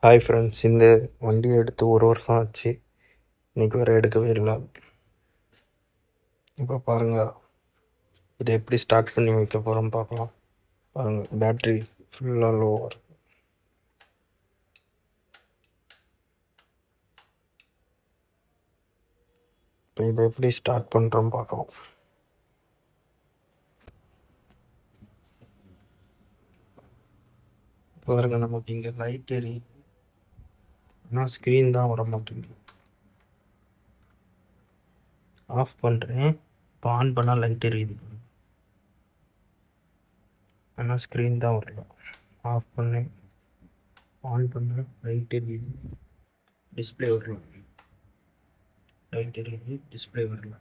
Hi friends, இந்த வண்டியை எடுத்து 1 வருஷம் ஆச்சு. இன்றைக்கி வரை எடுக்கவே இல்லை. இப்போ பாருங்கள், இதை எப்படி ஸ்டார்ட் பண்ணி வைக்க போகிறோம் பார்க்கலாம். பாருங்கள், பேட்ரி ஃபுல்லாக லோவாக இருக்குது. இப்போ இதை எப்படி ஸ்டார்ட் பண்ணுறோம் பார்க்கலாம். பாருங்கள், நமக்கு இங்கே லைட் எரியுது, ஆனால் ஸ்க்ரீன் தான் வர மாட்டேங்குது. ஆஃப் பண்ணுறேன், இப்போ ஆன் பண்ணால் லைட் எரியுது, ஆனால் ஸ்க்ரீன் தான் வரல. ஆஃப் பண்ணேன், ஆன் பண்ண லைட் எரியுது, டிஸ்பிளே வரல. லைட் எரியுது, டிஸ்பிளே வரல.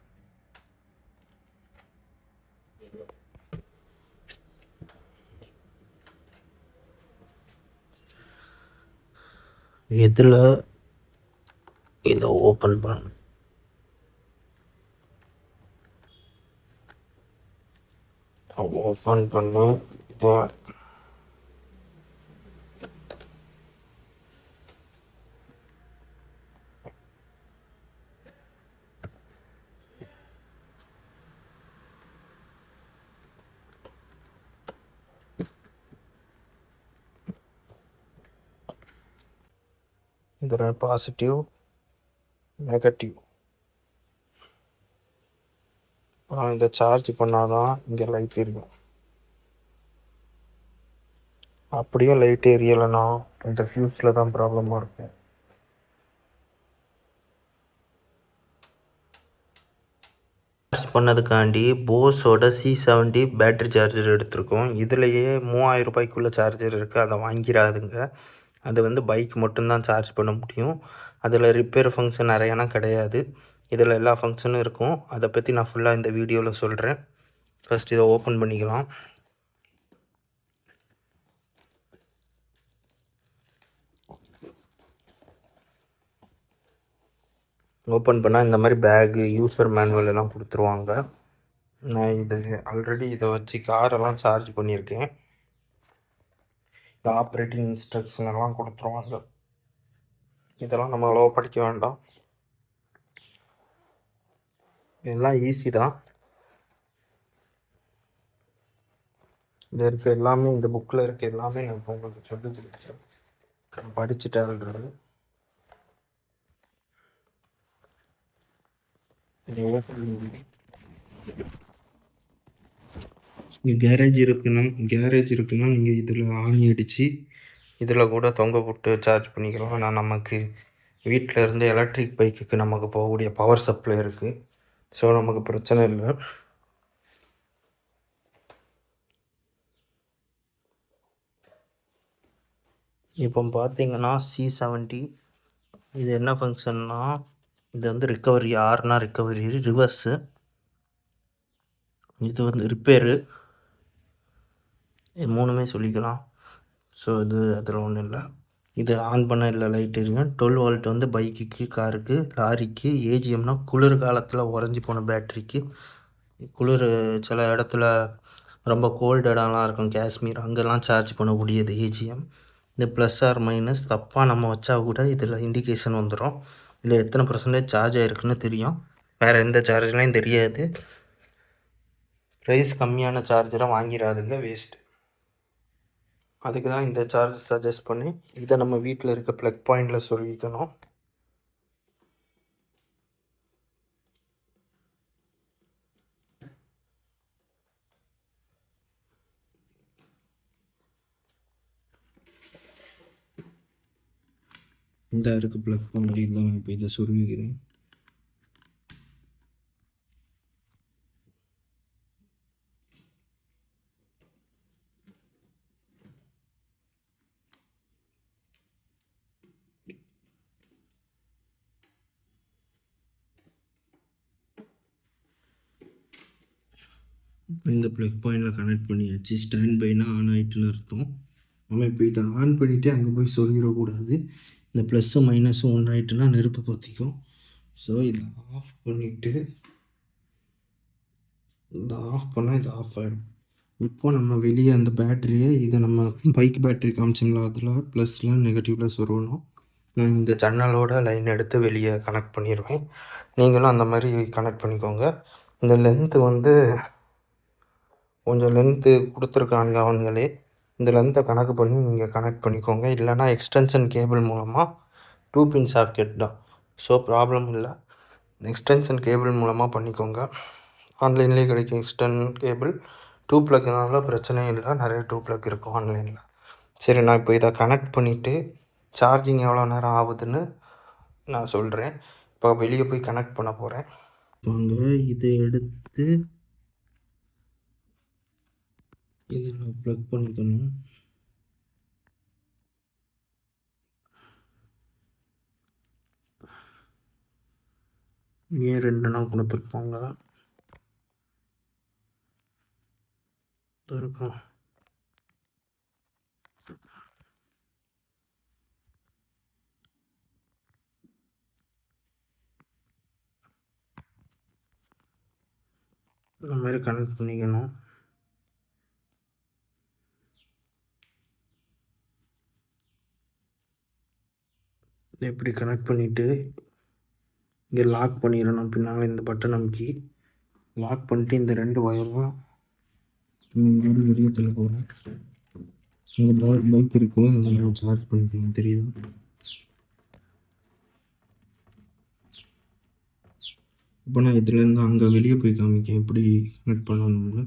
இதில் இதை ஓப்பன் பண்ணணும். ஓப்பன் பண்ணோம். இதில் பாசிட்டிவ், நெகட்டிவ். இதை சார்ஜ் பண்ணாதான் இங்கே லைட் எரியும். அப்படியே லைட் எரியலைன்னா இந்த ஃபியூஸில் தான் ப்ராப்ளமாக இருக்கும். சார்ஜ் பண்ணதுக்காண்டி போஸோட C70 பேட்ரி சார்ஜர் எடுத்திருக்கோம். இதுலேயே 3000 ரூபாய்க்குள்ளே சார்ஜர் இருக்குது, அதை வாங்கிடாதுங்க. அது பைக் மட்டும்தான் சார்ஜ் பண்ண முடியும். அதில் ரிப்பேர் ஃபங்க்ஷன் நிறையானா கிடையாது. இதில் எல்லா ஃபங்க்ஷனும் இருக்கும். அதை பற்றி நான் ஃபுல்லாக இந்த வீடியோவில் சொல்கிறேன். ஃபஸ்ட் இதை ஓப்பன் பண்ணிக்கலாம். ஓப்பன் பண்ணால் இந்த மாதிரி பேகு, யூசர் மேனுவல் எல்லாம் கொடுத்துருவாங்க. நான் ஆல்ரெடி இதை வச்சு காரெல்லாம் சார்ஜ் பண்ணியிருக்கேன். ஆப்ரேட்டிங் இன்ஸ்ட்ரக்ஷன் எல்லாம் கொடுத்துருவாங்க. இதெல்லாம் நம்ம அவ்வளோ படிக்க வேண்டாம், இதெல்லாம் ஈஸி தான். இது இருக்க எல்லாமே, இந்த புக்கில் இருக்க எல்லாமே நான் உங்களுக்கு சொல்லி கொடுத்தேன், படிச்சுட்டேன்றது. இங்கே கேரேஜ் இருக்குன்னா நீங்கள் இதில் ஆணி அடித்து இதில் கூட தொங்க போட்டு சார்ஜ் பண்ணிக்கலாம். ஆனால் நமக்கு வீட்டில் இருந்து எலக்ட்ரிக் பைக்குக்கு நமக்கு போகக்கூடிய பவர் சப்ளை இருக்குது, ஸோ நமக்கு பிரச்சனை இல்லை. இப்போ பார்த்தீங்கன்னா C70 இது என்ன ஃபங்க்ஷன்னா, இது ரிக்கவரி. ஆர்னா ரிக்கவரி, ரிவர்ஸு. இது ரிப்பேரு. இது மூணுமே சொல்லிக்கலாம். ஸோ அதில் ஒன்றும் இல்லை. இது ஆன் பண்ண இல்லை லைட் எரியும். 12 வோல்ட் பைக்குக்கு, காருக்கு, லாரிக்கு. ஏஜிஎம்னா குளிர் காலத்தில் உறைஞ்சி போன பேட்ரிக்கு. குளிர் சில இடத்துல ரொம்ப கோல்டு இடம்லாம் இருக்கும், காஷ்மீர், அங்கெல்லாம் சார்ஜ் பண்ணக்கூடியது ஏஜிஎம். இந்த ப்ளஸ் ஆர் மைனஸ் தப்பாக நம்ம வச்சா கூட இதில் இண்டிகேஷன் வந்துடும். இதில் எத்தனை % சார்ஜ் ஆகிருக்குன்னு தெரியும். வேறு எந்த சார்ஜ்லையும் தெரியாது. ப்ரைஸ் கம்மியான சார்ஜரை வாங்கிடாதுங்க, வேஸ்ட்டு. அதுக்கு தான் இந்த சார்ஜ் சஜஸ்ட் பண்ணி இதை நம்ம வீட்டில் இருக்க ப்ளக் பாயிண்டில் சொல்லிக்கணும். இந்த இருக்குது ப்ளக் பாயிண்ட், இல்லை இப்போ இதை சொருவிக்கிறேன். இந்த ப்ளக் பாயிண்டில் கனெக்ட் பண்ணியாச்சு. ஸ்டாண்ட் பைனா ஆன் ஆகிட்டுன்னு அர்த்தம். நம்ம இப்போ இதை ஆன் பண்ணிவிட்டு அங்கே போய் சொல்லிடக்கூடாது. இந்த ப்ளஸ்ஸும் மைனஸும் ஒன்று ஆகிட்டுனா நெருப்பு பற்றிக்கும். ஸோ இதை ஆஃப் பண்ணிவிட்டு, இதை ஆஃப் பண்ணால் இது ஆஃப் ஆகிடும். இப்போ நம்ம வெளியே அந்த பேட்டரியை இதை நம்ம பைக் பேட்டரி காமிச்சிங்களா, அதில் ப்ளஸில் நெகட்டிவில் சொருகணும். நான் இந்த ஜன்னலோட லைன் எடுத்து வெளியே கனெக்ட் பண்ணிடுவேன். நீங்களும் அந்த மாதிரி கனெக்ட் பண்ணிக்கோங்க. இந்த லென்த்து வந்து கொஞ்சம் லென்த்து கொடுத்துருக்காங்க அவங்களே. இந்த லென்த்தை கணக்கு பண்ணி நீங்கள் கனெக்ட் பண்ணிக்கோங்க. இல்லைனா எக்ஸ்டென்ஷன் கேபிள் மூலமாக 2 பின் சாக்கெட் தான், ஸோ ப்ராப்ளம் இல்லை. எக்ஸ்டென்ஷன் கேபிள் மூலமாக பண்ணிக்கோங்க. ஆன்லைன்லேயே கிடைக்கும் எக்ஸ்டென் கேபிள். 2 ப்ளக்னால பிரச்சனையும் இல்லை, நிறைய 2 ப்ளக் இருக்கும் ஆன்லைனில். சரி, நான் இப்போ இதை கனெக்ட் பண்ணிவிட்டு சார்ஜிங் எவ்வளோ நேரம் ஆகுதுன்னு நான் சொல்கிறேன். இப்போ வெளியே போய் கனெக்ட் பண்ண போகிறேன். வாங்க, இதை எடுத்து இதில் ப்ளக் பண்ணிக்கணும். ஏன் 2 நாள் கொடுத்துருப்பாங்க இருக்கும். இந்த மாதிரி கனெக்ட் பண்ணிக்கணும். இப்படி கனெக்ட் பண்ணிவிட்டு இங்கே லாக் பண்ணிடணும். பின்னால் இந்த பட்டன் அமைக்கி லாக் பண்ணிட்டு இந்த 2 ஒயரும் வெளியே தள்ள போகிறேன். இங்கே பைக் இருக்குது, அதில் சார்ஜ் பண்ணிக்கணும், தெரியுது. இப்போ நான் இதுலேருந்து அங்கே வெளியே போய் காமிக்கேன் எப்படி கனெக்ட் பண்ணணும்னு.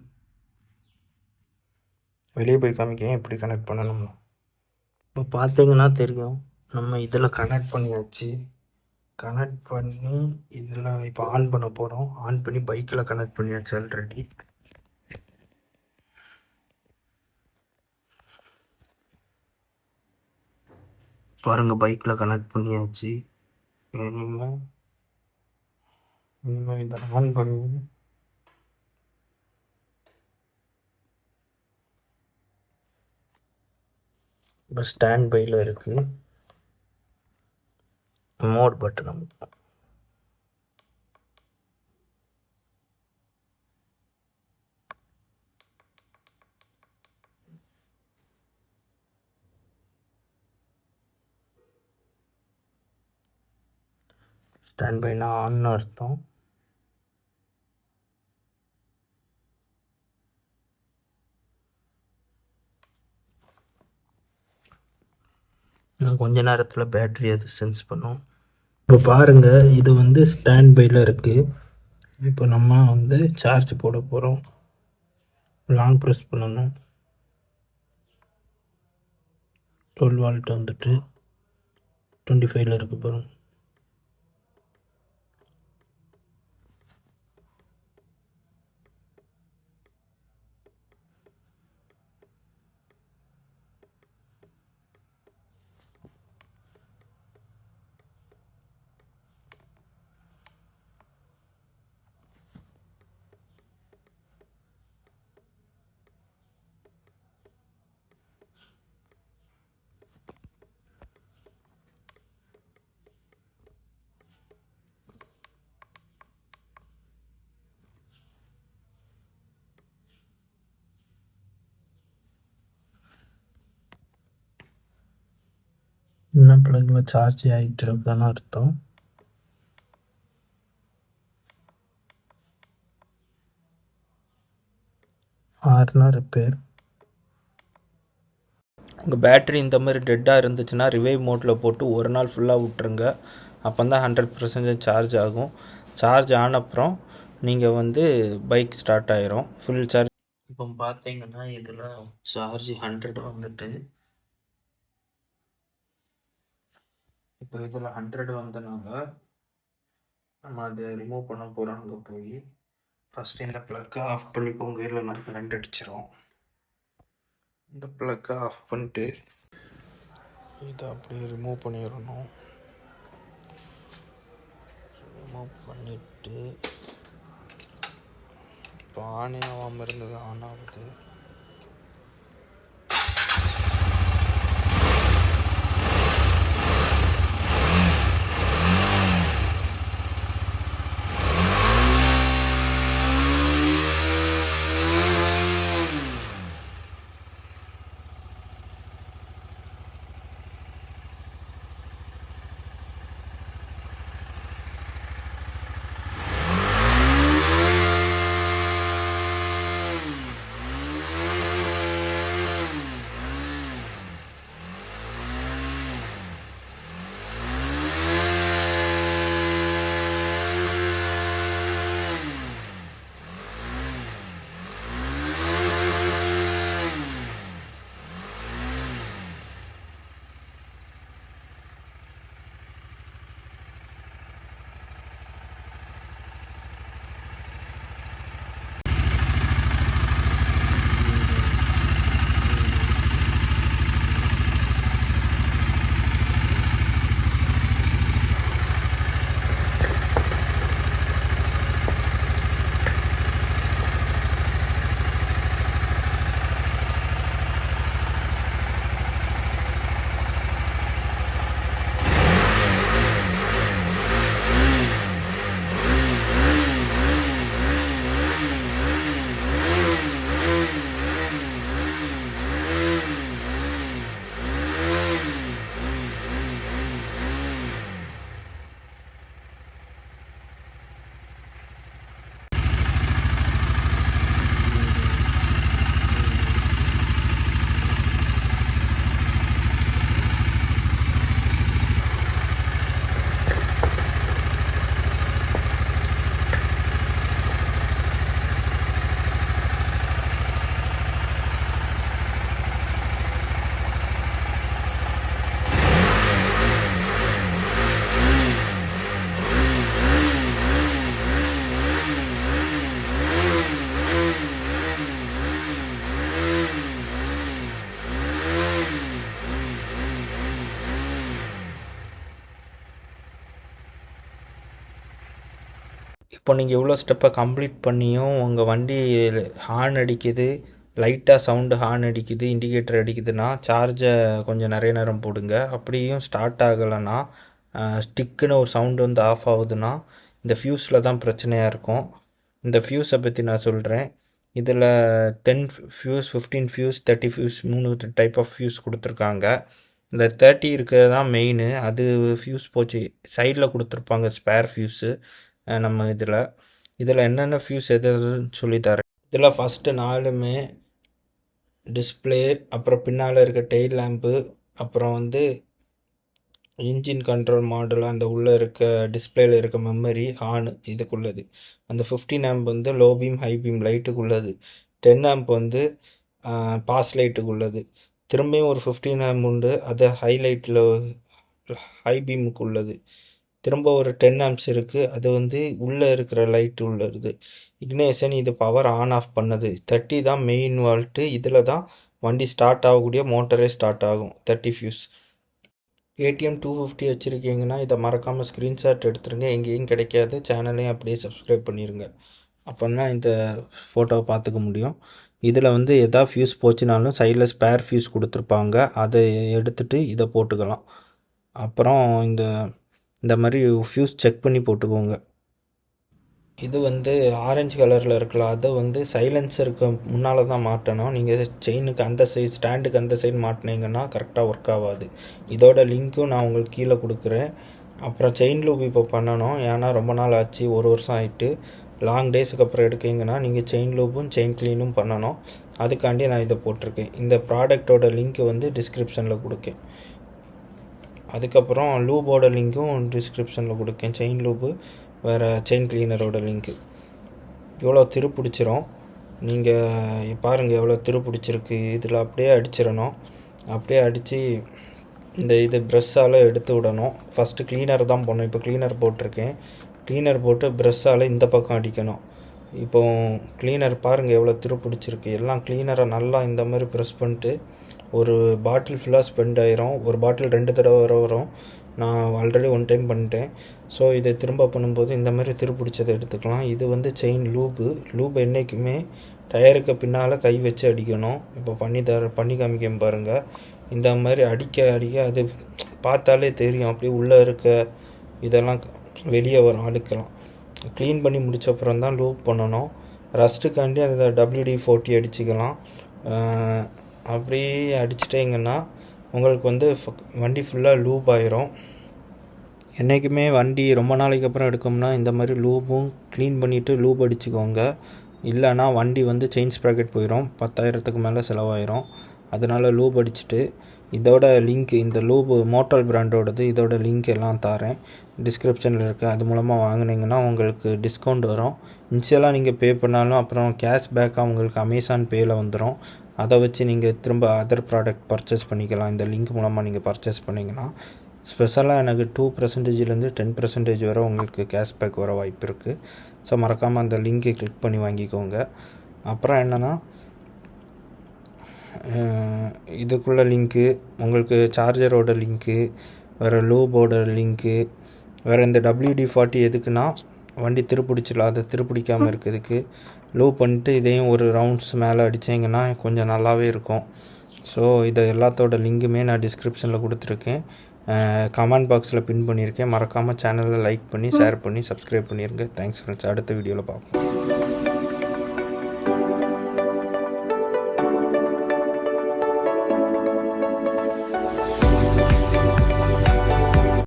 வெளியே போய் காமிக்கேன் எப்படி கனெக்ட் பண்ணணும்னு. இப்போ பார்த்தீங்கன்னா தெரியும், நம்ம இதில் கனெக்ட் பண்ணியாச்சு. கனெக்ட் பண்ணி இதில் இப்போ ஆன் பண்ண போகிறோம். ஆன் பண்ணி பைக்கில் கனெக்ட் பண்ணியாச்சு ஆல்ரெடி. பாருங்கள், பைக்கில் கனெக்ட் பண்ணியாச்சு. இனிமேல் இதை ஆன் பண்ணி இப்போ ஸ்டாண்ட் பையில் இருக்குது. மோட் பட்டன் அமைக்கணும். ஸ்டாண்ட் பைனா ஆன்னு அர்த்தம். கொஞ்ச நேரத்தில் பேட்ரி அது சென்ஸ் பண்ணும். இப்போ பாருங்கள், இது வந்து ஸ்டாண்ட் பையில் இருக்குது. இப்போ நம்ம வந்து சார்ஜ் போட போகிறோம். லாங் ப்ரெஸ் பண்ணணும். 12 வால்ட் வந்துட்டு 25ல் இருக்குது பாருங்கள். இன்னும் ப்ளக்கில் சார்ஜ் ஆகிட்டு இருக்குன்னு அர்த்தம். ஆறுனா ரிப்பேர். உங்கள் பேட்ரி இந்த மாதிரி டெட்டாக இருந்துச்சுன்னா ரிவைவ் மோட்டில் போட்டு ஒரு நாள் ஃபுல்லாக விட்டுருங்க. அப்போ தான் 100% சார்ஜ் ஆகும். சார்ஜ் ஆனப்புறம் நீங்கள் வந்து பைக் ஸ்டார்ட் ஆகிரும், ஃபுல் சார்ஜ். இப்போ பார்த்தீங்கன்னா இதில் சார்ஜ் 100 வந்துட்டு, இப்போ இதில் 100 வந்தனால நம்ம அதை ரிமூவ் பண்ண போகிறோம். அங்கே போய் ஃபஸ்ட்டு இந்த ப்ளக்கை ஆஃப் பண்ணிக்கோங்க, இல்லை நான் கரண்ட் அடிச்சிடும். இந்த ப்ளக்கை ஆஃப் பண்ணிட்டு இதை அப்படியே ரிமூவ் பண்ணிடணும். ரிமூவ் பண்ணிவிட்டு இப்போ ஆனே ஆகாமல் இருந்தது ஆன் ஆகுது. இப்போ நீங்கள் இவ்வளோ ஸ்டெப்பை கம்ப்ளீட் பண்ணியும் உங்கள் வண்டி ஹார்ன் அடிக்குது, லைட்டாக சவுண்டு ஹார்ன் அடிக்குது, இண்டிகேட்டர் அடிக்குதுன்னா சார்ஜை கொஞ்சம் நிறைய நேரம் போடுங்க. அப்படியும் ஸ்டார்ட் ஆகலைன்னா ஸ்டிக்குன்னு ஒரு சவுண்டு வந்து ஆஃப் ஆகுதுன்னா இந்த ஃப்யூஸில் தான் பிரச்சனையாக இருக்கும். இந்த ஃப்யூஸை பற்றி நான் சொல்கிறேன். இதில் 10 fuse, 15 fuse, 30 fuse, 3 type of fuse கொடுத்துருக்காங்க. இந்த 30 இருக்கிறது தான் மெயின். அது ஃப்யூஸ் போச்சு, சைடில் கொடுத்துருப்பாங்க ஸ்பேர் ஃப்யூஸு. நம்ம இதில் என்னென்ன ஃப்யூஸ் எதுன்னு சொல்லித்தரேன். இதில் ஃபஸ்ட்டு 4மே டிஸ்பிளே, அப்புறம் பின்னால் இருக்க டெயில் லேம்பு, அப்புறம் வந்து இன்ஜின் கண்ட்ரோல் மாடல், அந்த உள்ளே இருக்க டிஸ்பிளேயில் இருக்க மெமரி, ஹார்னு இதுக்குள்ளது. அந்த 15 ஆம்ப் வந்து லோ பீம் ஹை பீம் லைட்டுக்குள்ளது. 10 ஆம்ப் வந்து பாஸ் லைட்டுக்குள்ளது. திரும்பியும் ஒரு 15 ஆம்ப் உண்டு, அது ஹைலைட்டில் ஹை பீமுக்கு உள்ளது. திரும்ப ஒரு 10 ஆம்ப்ஸ் இருக்குது, அது வந்து உள்ளே இருக்கிற லைட்டு உள்ளது. இக்னேஷன் இது பவர் ஆன் ஆஃப் பண்ணது. 30 தான் மெயின் வால்ட்டு. இதில் தான் வண்டி ஸ்டார்ட் ஆகக்கூடிய மோட்டரே ஸ்டார்ட் ஆகும். 30 ஃபியூஸ். KTM 250 வச்சுருக்கீங்கன்னா இதை மறக்காமல் ஸ்க்ரீன்ஷாட் எடுத்துருங்க. எங்கேயும் கிடைக்காது. சேனலையும் அப்படியே சப்ஸ்கிரைப் பண்ணிடுங்க. அப்போ தான் இந்த ஃபோட்டோவை பார்த்துக்க முடியும். இதில் வந்து எதாவது ஃபியூஸ் போச்சுனாலும் சைடில் ஸ்பேர் ஃபியூஸ் கொடுத்துருப்பாங்க, அதை எடுத்துகிட்டு இதை போட்டுக்கலாம். அப்புறம் இந்த மாதிரி ஃபியூஸ் செக் பண்ணி போட்டுக்கோங்க. இது வந்து ஆரஞ்சு கலரில் இருக்கலாம், அதை வந்து சைலன்சருக்கு முன்னால் தான் மாட்டணும். நீங்கள் செயினுக்கு அந்த சைடு, ஸ்டாண்டுக்கு அந்த சைடு மாட்டினீங்கன்னா கரெக்டாக ஒர்க் ஆகாது. இதோட லிங்க்கும் நான் உங்களுக்கு கீழே கொடுக்குறேன். அப்புறம் செயின் லூப் இப்போ பண்ணணும், ஏன்னா ரொம்ப நாள் ஆச்சு, 1 வருஷம் ஆகிட்டு. லாங் டேஸுக்கு அப்புறம் எடுக்கிங்கன்னா நீங்கள் செயின் லூப்பும் செயின் க்ளீனும் பண்ணணும். அதுக்காண்டி நான் இதை போட்டிருக்கேன். இந்த ப்ராடக்டோட லிங்க்கு வந்து டிஸ்கிரிப்ஷனில் கொடுக்கேன். அதுக்கப்புறம் லூபோட லிங்க்கும் டிஸ்கிரிப்ஷனில் கொடுக்கேன். செயின் லூப்பு வேறு செயின் க்ளீனரோட லிங்க்கு. எவ்வளோ பிடிச்சிரும் நீங்கள் பாருங்கள், எவ்வளோ பிடிச்சிருக்கு. இதில் அப்படியே அடிச்சிடணும். அப்படியே அடித்து இது ப்ரெஷ்ஷால் எடுத்து விடணும். ஃபஸ்ட்டு க்ளீனர் தான் போடணும். இப்போ க்ளீனர் போட்டிருக்கேன். க்ளீனர் போட்டு ப்ரெஷ்ஷால் இந்த பக்கம் அடிக்கணும். இப்போ க்ளீனர் பாருங்கள் எவ்வளோ பிடிச்சிருக்கு. எல்லாம் க்ளீனரை நல்லா இந்த மாதிரி ப்ரெஸ் பண்ணிட்டு ஒரு பாட்டில் ஃபுல்லாக ஸ்பெண்ட் ஆயிரும். ஒரு பாட்டில் 2 தடவை வரும். நான் ஆல்ரெடி 1 டைம் பண்ணிட்டேன். ஸோ இதை திரும்ப பண்ணும்போது இந்த மாதிரி பிடிச்சதை எடுத்துக்கலாம். இது வந்து செயின் லூப் என்றைக்குமே டயருக்கு பின்னால் கை வச்சு அடிக்கணும். இப்போ பண்ணி காமிக்க பாருங்கள். இந்த மாதிரி அடிக்க அது பார்த்தாலே தெரியும், அப்படியே உள்ளே இருக்க இதெல்லாம் வெளியே வரும், அடுக்கலாம். க்ளீன் பண்ணி முடிச்சப்புறம் தான் லூப் பண்ணணும். ரஸ்ட்டுக்காண்டி அந்த WD-40 அடிச்சுக்கலாம். அப்படியே அடிச்சிட்டிங்கன்னா உங்களுக்கு வந்து வண்டி ஃபுல்லாக லூப் ஆயிரும். என்றைக்குமே வண்டி ரொம்ப நாளைக்கு அப்புறம் எடுக்கோம்னா இந்த மாதிரி லூபும் க்ளீன் பண்ணிவிட்டு லூப் அடிச்சுக்கோங்க. இல்லைனா வண்டி வந்து செயின் ஸ்ப்ராக்கெட் போயிடும், 10,000க்கு மேலே செலவாயிரும். அதனால் லூப் அடிச்சுட்டு இதோட லிங்க், இந்த லூபு மோட்டார் பிராண்டோடது, இதோட லிங்க் எல்லாம் தரேன், டிஸ்கிரிப்ஷனில் இருக்குது. அது மூலமாக வாங்கினீங்கன்னா உங்களுக்கு டிஸ்கவுண்ட் வரும். இனிஷியலாக நீங்கள் பே பண்ணாலும் அப்புறம் கேஷ்பேக்காக உங்களுக்கு அமேசான் பேயில் வந்துடும். அதை வச்சு நீங்கள் திரும்ப அதர் ப்ராடக்ட் பர்ச்சேஸ் பண்ணிக்கலாம். இந்த லிங்க் மூலமாக நீங்கள் பர்ச்சேஸ் பண்ணிங்கன்னா ஸ்பெஷலாக எனக்கு 2%லேருந்து 10% வரை உங்களுக்கு கேஷ்பேக் வர வாய்ப்பு இருக்குது. ஸோ மறக்காமல் அந்த லிங்கை கிளிக் பண்ணி வாங்கிக்கோங்க. அப்புறம் என்னென்னா இதுக்குள்ள லிங்க்கு, உங்களுக்கு சார்ஜரோட லிங்க்கு, வேறு லூபோட லிங்க்கு, வேறு இந்த WD-40 எதுக்குன்னா வண்டி திருப்பிடிச்சிடலாம், அதை திருப்பிடிக்காமல் இருக்கிறதுக்கு. லூப் பண்ணிட்டு இதையும் ஒரு ரவுண்ட்ஸ் மேலே அடித்தீங்கன்னா கொஞ்சம் நல்லாவே இருக்கும். ஸோ இதை எல்லாத்தோட லிங்க்குமே நான் டிஸ்கிரிப்ஷனில் கொடுத்துருக்கேன், கமெண்ட் பாக்ஸில் பின் பண்ணியிருக்கேன். மறக்காமல் சேனலில் லைக் பண்ணி ஷேர் பண்ணி சப்ஸ்கிரைப் பண்ணிடுங்க. Thanks friends. அடுத்த வீடியோவில் பார்ப்போம்.